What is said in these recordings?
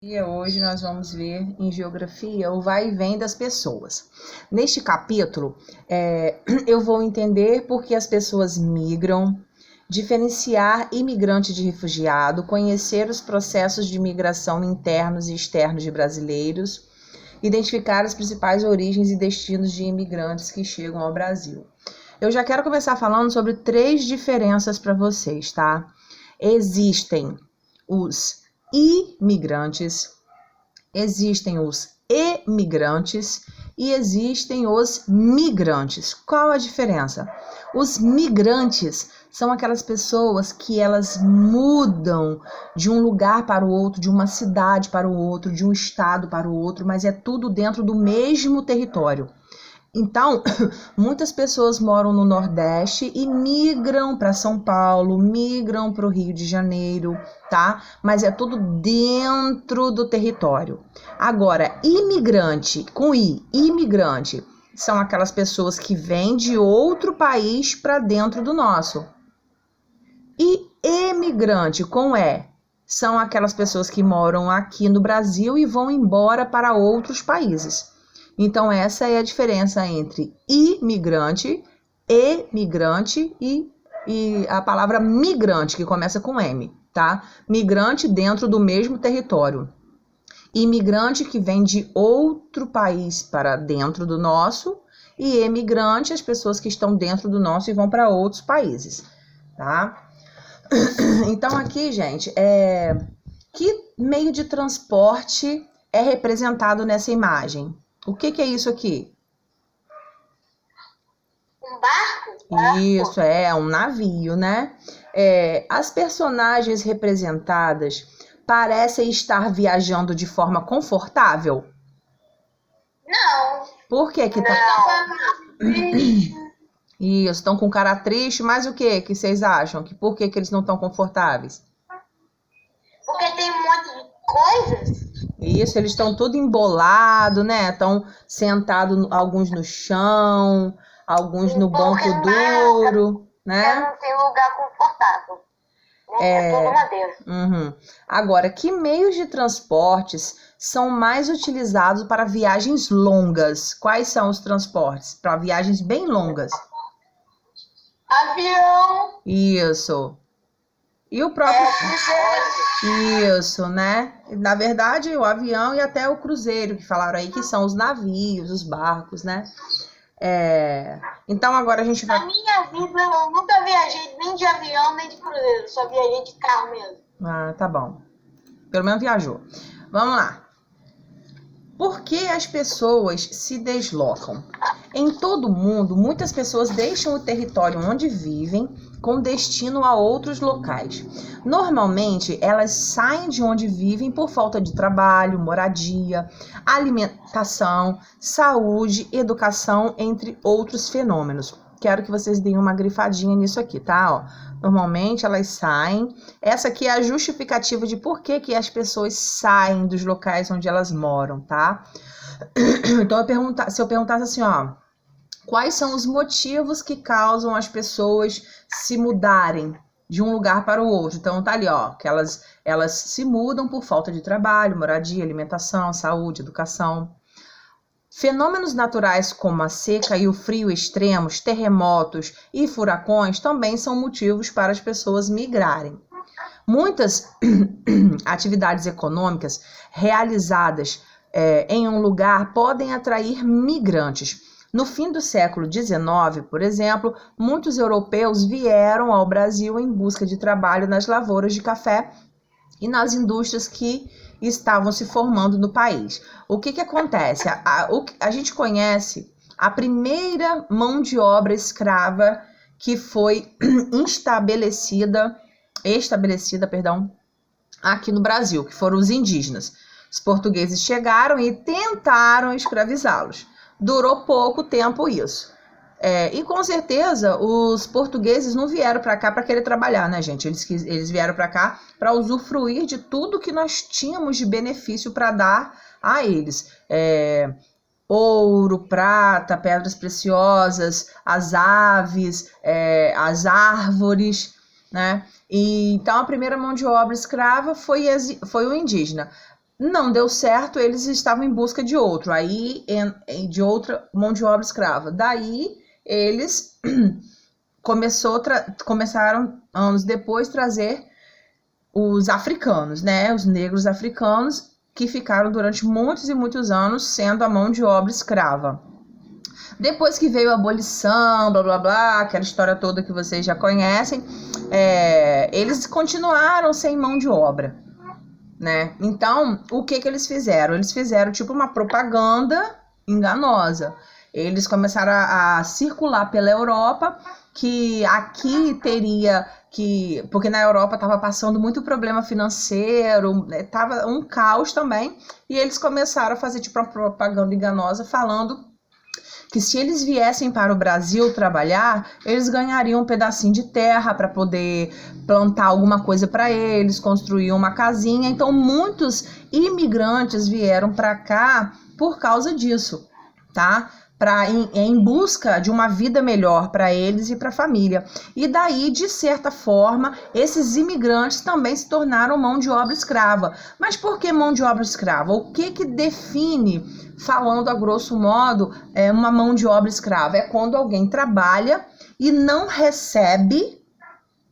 E hoje nós vamos ver em geografia o vai e vem das pessoas. Neste capítulo, eu vou entender por que as pessoas migram, diferenciar imigrante de refugiado, conhecer os processos de migração internos e externos de brasileiros, identificar as principais origens e destinos de imigrantes que chegam ao Brasil. Eu já quero começar falando sobre 3 diferenças para vocês, tá? Existem os imigrantes, existem os emigrantes e existem os migrantes. Qual a diferença? Os migrantes são aquelas pessoas que elas mudam de um lugar para o outro, de uma cidade para o outro, de um estado para o outro, mas é tudo dentro do mesmo território. Então, muitas pessoas moram no Nordeste e migram para São Paulo, migram para o Rio de Janeiro, tá? Mas é tudo dentro do território. Agora, imigrante, com I, imigrante, são aquelas pessoas que vêm de outro país para dentro do nosso. E emigrante, com E, são aquelas pessoas que moram aqui no Brasil e vão embora para outros países. Então, essa é a diferença entre imigrante, emigrante e a palavra migrante, que começa com M, tá? Migrante dentro do mesmo território. Imigrante que vem de outro país para dentro do nosso e emigrante, as pessoas que estão dentro do nosso e vão para outros países, tá? Então, aqui, gente, que meio de transporte é representado nessa imagem? O que é isso aqui? Um barco? Isso, é um navio, né? As personagens representadas parecem estar viajando de forma confortável? Não. Por que que tá... Não. Isso, estão com cara triste, mas o que vocês acham? Por que eles não estão confortáveis? Porque tem um monte de coisas. Isso, eles estão tudo embolado, né? Estão sentados, alguns no chão, alguns no banco duro, né? Não tem lugar confortável. É tudo madeira. Uhum. Agora, que meios de transportes são mais utilizados para viagens longas? Quais são os transportes para viagens bem longas? Avião. Isso. E o próprio... Isso, né? Na verdade, o avião e até o cruzeiro, que falaram aí, que são os navios, os barcos, né? Então, agora a gente vai... Na minha vida, eu nunca viajei nem de avião, nem de cruzeiro. Só viajei de carro mesmo. Ah, tá bom. Pelo menos viajou. Vamos lá. Por que as pessoas se deslocam? Em todo o mundo, muitas pessoas deixam o território onde vivem com destino a outros locais. Normalmente, elas saem de onde vivem por falta de trabalho, moradia, alimentação, saúde, educação, entre outros fenômenos. Quero que vocês deem uma grifadinha nisso aqui, tá? Ó, normalmente elas saem. Essa aqui é a justificativa de por que as pessoas saem dos locais onde elas moram, tá? Então, se eu perguntasse assim, ó, quais são os motivos que causam as pessoas se mudarem de um lugar para o outro? Então, tá ali, ó, que elas se mudam por falta de trabalho, moradia, alimentação, saúde, educação. Fenômenos naturais como a seca e o frio extremos, terremotos e furacões também são motivos para as pessoas migrarem. Muitas atividades econômicas realizadas em um lugar podem atrair migrantes. No fim do século XIX, por exemplo, muitos europeus vieram ao Brasil em busca de trabalho nas lavouras de café e nas indústrias que estavam se formando no país. O que acontece? A gente conhece a primeira mão de obra escrava que foi estabelecida, aqui no Brasil, que foram os indígenas. Os portugueses chegaram e tentaram escravizá-los. Durou pouco tempo isso. E com certeza os portugueses não vieram para cá para querer trabalhar, né, gente? Eles vieram para cá para usufruir de tudo que nós tínhamos de benefício para dar a eles. Ouro, prata, pedras preciosas, as aves, as árvores, né? E então a primeira mão de obra escrava foi o indígena. não deu certo, eles estavam em busca de outro, aí de outra mão de obra escrava. Daí eles começaram anos depois trazer os africanos, né? Os negros africanos que ficaram durante muitos e muitos anos sendo a mão de obra escrava. Depois que veio a abolição, blá blá blá, aquela história toda que vocês já conhecem, eles continuaram sem mão de obra, né? Então, o que eles fizeram? Eles fizeram tipo uma propaganda enganosa. Eles começaram a circular pela Europa que aqui teria que... Porque na Europa estava passando muito problema financeiro, estava um caos também, e eles começaram a fazer tipo uma propaganda enganosa falando que se eles viessem para o Brasil trabalhar, eles ganhariam um pedacinho de terra para poder plantar alguma coisa para eles, construir uma casinha. Então, muitos imigrantes vieram para cá por causa disso, tá? Em busca de uma vida melhor para eles e para a família. E daí, de certa forma, esses imigrantes também se tornaram mão de obra escrava. Mas por que mão de obra escrava? O que define, falando a grosso modo, uma mão de obra escrava? É quando alguém trabalha e não recebe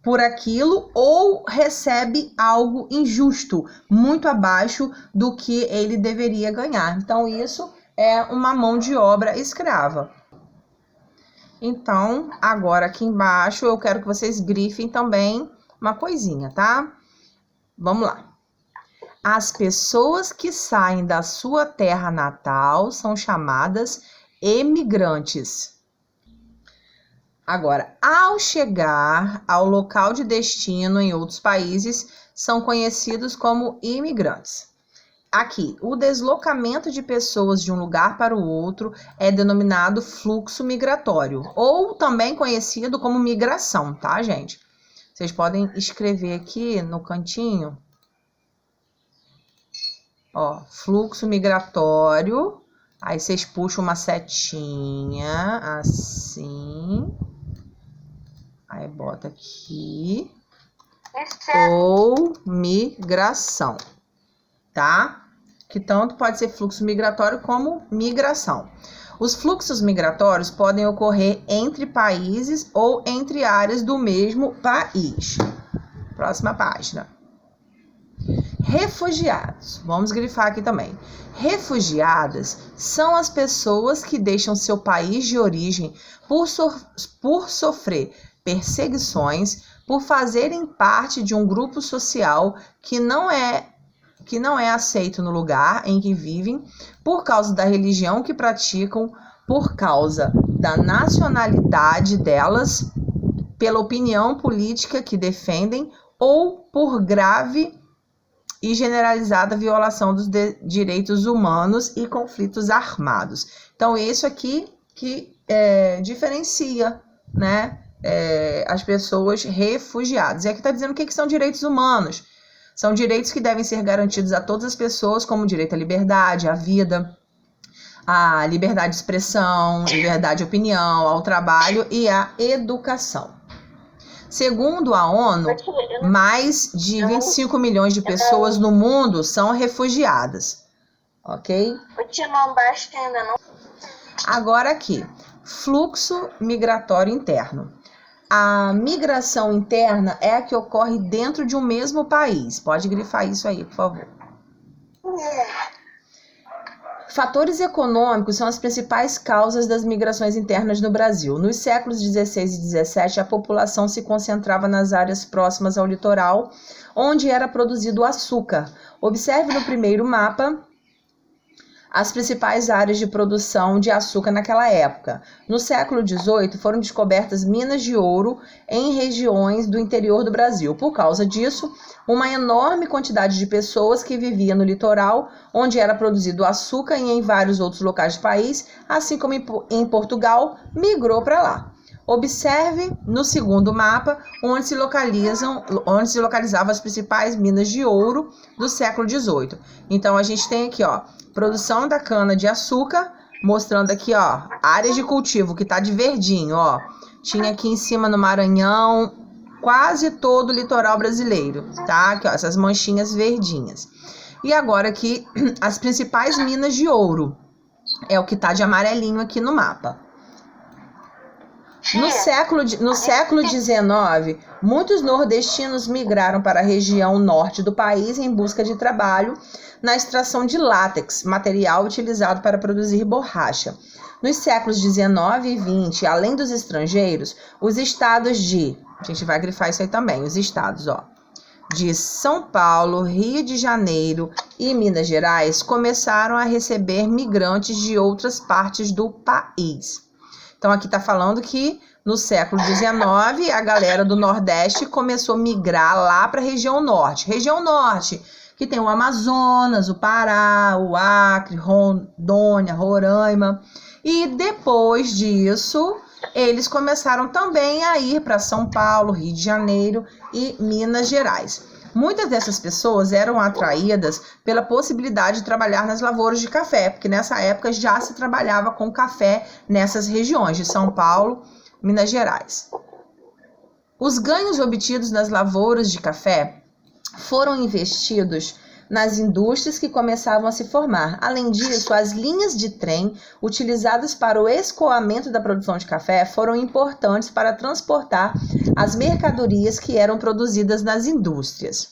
por aquilo ou recebe algo injusto, muito abaixo do que ele deveria ganhar. Então, isso é uma mão de obra escrava. Então, agora aqui embaixo eu quero que vocês grifem também uma coisinha, tá? Vamos lá. As pessoas que saem da sua terra natal são chamadas emigrantes. Agora, ao chegar ao local de destino em outros países, são conhecidos como imigrantes. Aqui, o deslocamento de pessoas de um lugar para o outro é denominado fluxo migratório, ou também conhecido como migração, tá, gente? Vocês podem escrever aqui no cantinho, ó, fluxo migratório, aí vocês puxam uma setinha, assim, aí bota aqui, ou migração. Tá? Que tanto pode ser fluxo migratório como migração. Os fluxos migratórios podem ocorrer entre países ou entre áreas do mesmo país. Próxima página. Refugiados. Vamos grifar aqui também. Refugiadas são as pessoas que deixam seu país de origem por sofrer perseguições, por fazerem parte de um grupo social que não é aceito no lugar em que vivem, por causa da religião que praticam, por causa da nacionalidade delas, pela opinião política que defendem ou por grave e generalizada violação dos direitos humanos e conflitos armados. Então, isso aqui que diferencia, né, as pessoas refugiadas. E aqui está dizendo o que são direitos humanos. São direitos que devem ser garantidos a todas as pessoas, como o direito à liberdade, à vida, à liberdade de expressão, liberdade de opinião, ao trabalho e à educação. Segundo a ONU, mais de 25 milhões de pessoas no mundo são refugiadas. Ok? Agora aqui, fluxo migratório interno. A migração interna é a que ocorre dentro de um mesmo país. Pode grifar isso aí, por favor. Fatores econômicos são as principais causas das migrações internas no Brasil. Nos séculos 16 e 17, a população se concentrava nas áreas próximas ao litoral, onde era produzido açúcar. Observe no primeiro mapa as principais áreas de produção de açúcar naquela época. No século XVIII, foram descobertas minas de ouro em regiões do interior do Brasil. Por causa disso, uma enorme quantidade de pessoas que vivia no litoral, onde era produzido açúcar e em vários outros locais do país, assim como em Portugal, migrou para lá. Observe no segundo mapa onde se localizavam as principais minas de ouro do século XVIII. Então, a gente tem aqui, ó, produção da cana-de-açúcar, mostrando aqui, ó, áreas de cultivo, que tá de verdinho, ó. Tinha aqui em cima no Maranhão, quase todo o litoral brasileiro, tá? Aqui, ó, essas manchinhas verdinhas. E agora aqui, as principais minas de ouro. É o que está de amarelinho aqui no mapa. No século XIX, muitos nordestinos migraram para a região norte do país em busca de trabalho na extração de látex, material utilizado para produzir borracha. Nos séculos XIX e XX, além dos estrangeiros, os estados a gente vai grifar isso aí também, os estados, de São Paulo, Rio de Janeiro e Minas Gerais começaram a receber migrantes de outras partes do país. Então, aqui está falando que no século XIX, a galera do Nordeste começou a migrar lá para a região Norte. Região Norte, que tem o Amazonas, o Pará, o Acre, Rondônia, Roraima. E depois disso, eles começaram também a ir para São Paulo, Rio de Janeiro e Minas Gerais. Muitas dessas pessoas eram atraídas pela possibilidade de trabalhar nas lavouras de café, porque nessa época já se trabalhava com café nessas regiões de São Paulo, Minas Gerais. Os ganhos obtidos nas lavouras de café foram investidos nas indústrias que começavam a se formar. Além disso, as linhas de trem utilizadas para o escoamento da produção de café foram importantes para transportar as mercadorias que eram produzidas nas indústrias.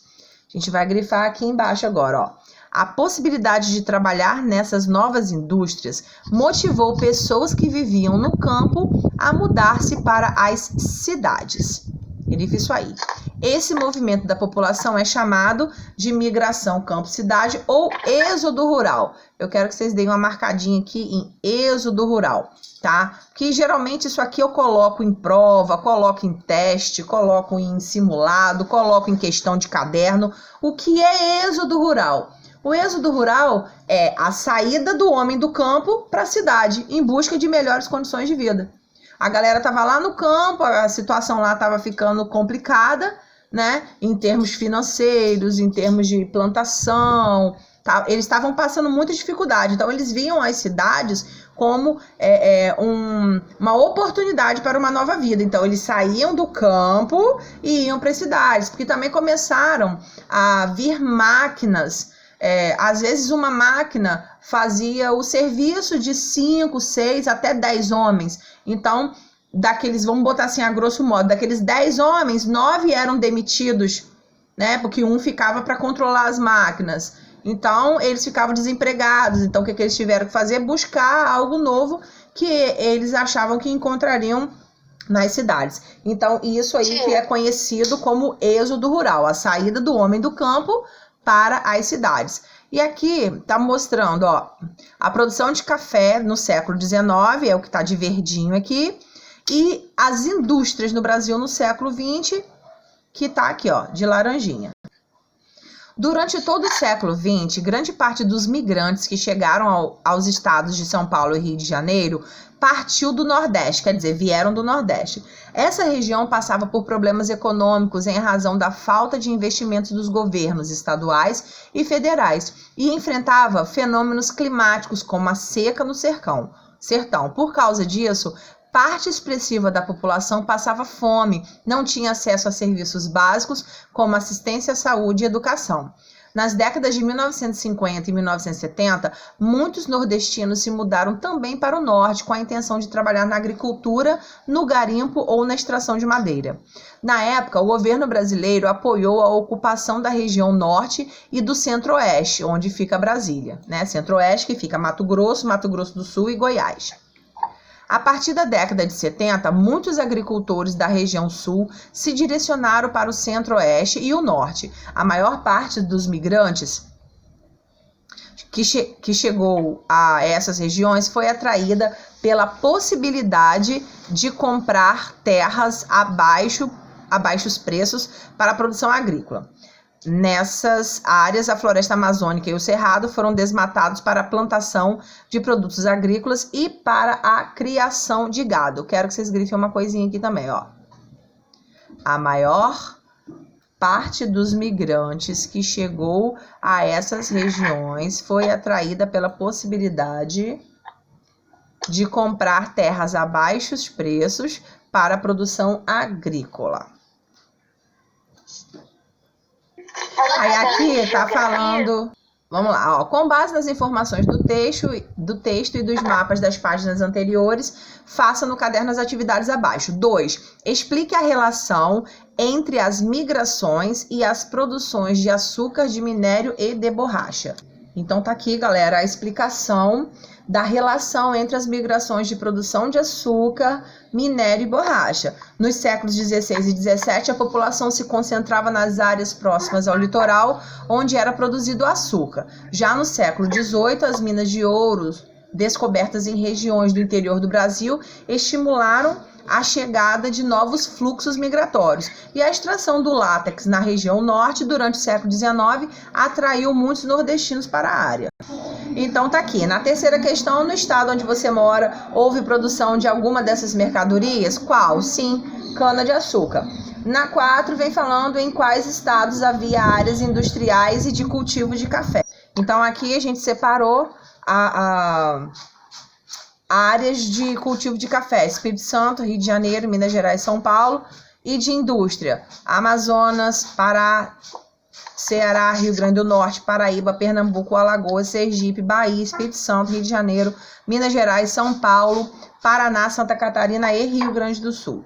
A gente vai grifar aqui embaixo agora, A possibilidade de trabalhar nessas novas indústrias motivou pessoas que viviam no campo a mudar-se para as cidades. Grife isso aí. Esse movimento da população é chamado de migração campo-cidade ou êxodo rural. Eu quero que vocês deem uma marcadinha aqui em êxodo rural, tá? Que geralmente isso aqui eu coloco em prova, coloco em teste, coloco em simulado, coloco em questão de caderno. O que é êxodo rural? O êxodo rural é a saída do homem do campo para a cidade em busca de melhores condições de vida. A galera estava lá no campo, a situação lá estava ficando complicada, né? Em termos financeiros, em termos de plantação, tá? Eles estavam passando muita dificuldade. Então, eles viam as cidades como uma oportunidade para uma nova vida. Então, eles saíam do campo e iam para as cidades, porque também começaram a vir máquinas. Às vezes uma máquina fazia o serviço de 5, 6, até 10 homens. Então, vamos botar assim a grosso modo, daqueles 10 homens, 9 eram demitidos, né? Porque um ficava para controlar as máquinas. Então, eles ficavam desempregados. Então, o que eles tiveram que fazer? Buscar algo novo que eles achavam que encontrariam nas cidades. Então, isso aí que é conhecido como êxodo rural, a saída do homem do campo para as cidades. E aqui está mostrando, a produção de café no século XIX, é o que está de verdinho aqui, e as indústrias no Brasil no século XX, que está aqui, de laranjinha. Durante todo o século XX, grande parte dos migrantes que chegaram aos estados de São Paulo e Rio de Janeiro partiu do Nordeste, quer dizer, vieram do Nordeste. Essa região passava por problemas econômicos em razão da falta de investimentos dos governos estaduais e federais e enfrentava fenômenos climáticos como a seca no sertão. Por causa disso, parte expressiva da população passava fome, não tinha acesso a serviços básicos como assistência à saúde e educação. Nas décadas de 1950 e 1970, muitos nordestinos se mudaram também para o norte com a intenção de trabalhar na agricultura, no garimpo ou na extração de madeira. Na época, o governo brasileiro apoiou a ocupação da região norte e do centro-oeste, onde fica Brasília, né? Centro-oeste, que fica Mato Grosso do Sul e Goiás. A partir da década de 70, muitos agricultores da região sul se direcionaram para o centro-oeste e o norte. A maior parte dos migrantes que chegou a essas regiões foi atraída pela possibilidade de comprar terras a baixos preços para a produção agrícola. Nessas áreas, a floresta amazônica e o cerrado foram desmatados para a plantação de produtos agrícolas e para a criação de gado. Quero que vocês grifem uma coisinha aqui também, A maior parte dos migrantes que chegou a essas regiões foi atraída pela possibilidade de comprar terras a baixos preços para a produção agrícola. Aí aqui tá falando Vamos lá, ó. Com base nas informações do texto e dos mapas das páginas anteriores, faça no caderno as atividades abaixo. 2. Explique a relação entre as migrações e as produções de açúcar, de minério e de borracha. Então tá aqui, galera, a explicação da relação entre as migrações de produção de açúcar, minério e borracha. Nos séculos 16 e 17, a população se concentrava nas áreas próximas ao litoral, onde era produzido açúcar. Já no século 18, as minas de ouro, descobertas em regiões do interior do Brasil, estimularam a chegada de novos fluxos migratórios. E a extração do látex na região norte, durante o século XIX, atraiu muitos nordestinos para a área. Então tá aqui, na terceira questão, no estado onde você mora, houve produção de alguma dessas mercadorias? Qual? Sim, cana-de-açúcar. Na 4, vem falando em quais estados havia áreas industriais e de cultivo de café. Então aqui a gente separou áreas de cultivo de café: Espírito Santo, Rio de Janeiro, Minas Gerais, São Paulo, e de indústria: Amazonas, Pará, Ceará, Rio Grande do Norte, Paraíba, Pernambuco, Alagoas, Sergipe, Bahia, Espírito Santo, Rio de Janeiro, Minas Gerais, São Paulo, Paraná, Santa Catarina e Rio Grande do Sul.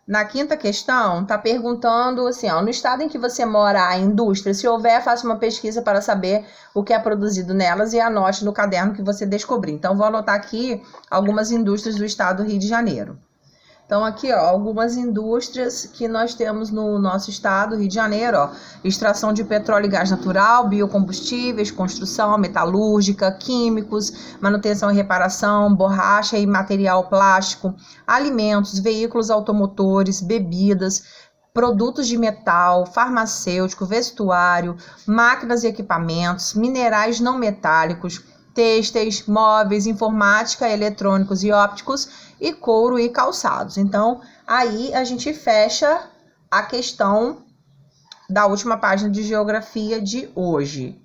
Na quinta questão, está perguntando assim, ó, no estado em que você mora, a indústria, se houver, faça uma pesquisa para saber o que é produzido nelas e anote no caderno que você descobrir. Então, vou anotar aqui algumas indústrias do estado do Rio de Janeiro. Então, aqui, ó, algumas indústrias que nós temos no nosso estado, Rio de Janeiro, ó: extração de petróleo e gás natural, biocombustíveis, construção, metalúrgica, químicos, manutenção e reparação, borracha e material plástico, alimentos, veículos automotores, bebidas, produtos de metal, farmacêutico, vestuário, máquinas e equipamentos, minerais não metálicos, têxteis, móveis, informática, eletrônicos e ópticos, e couro e calçados. Então, aí a gente fecha a questão da última página de geografia de hoje.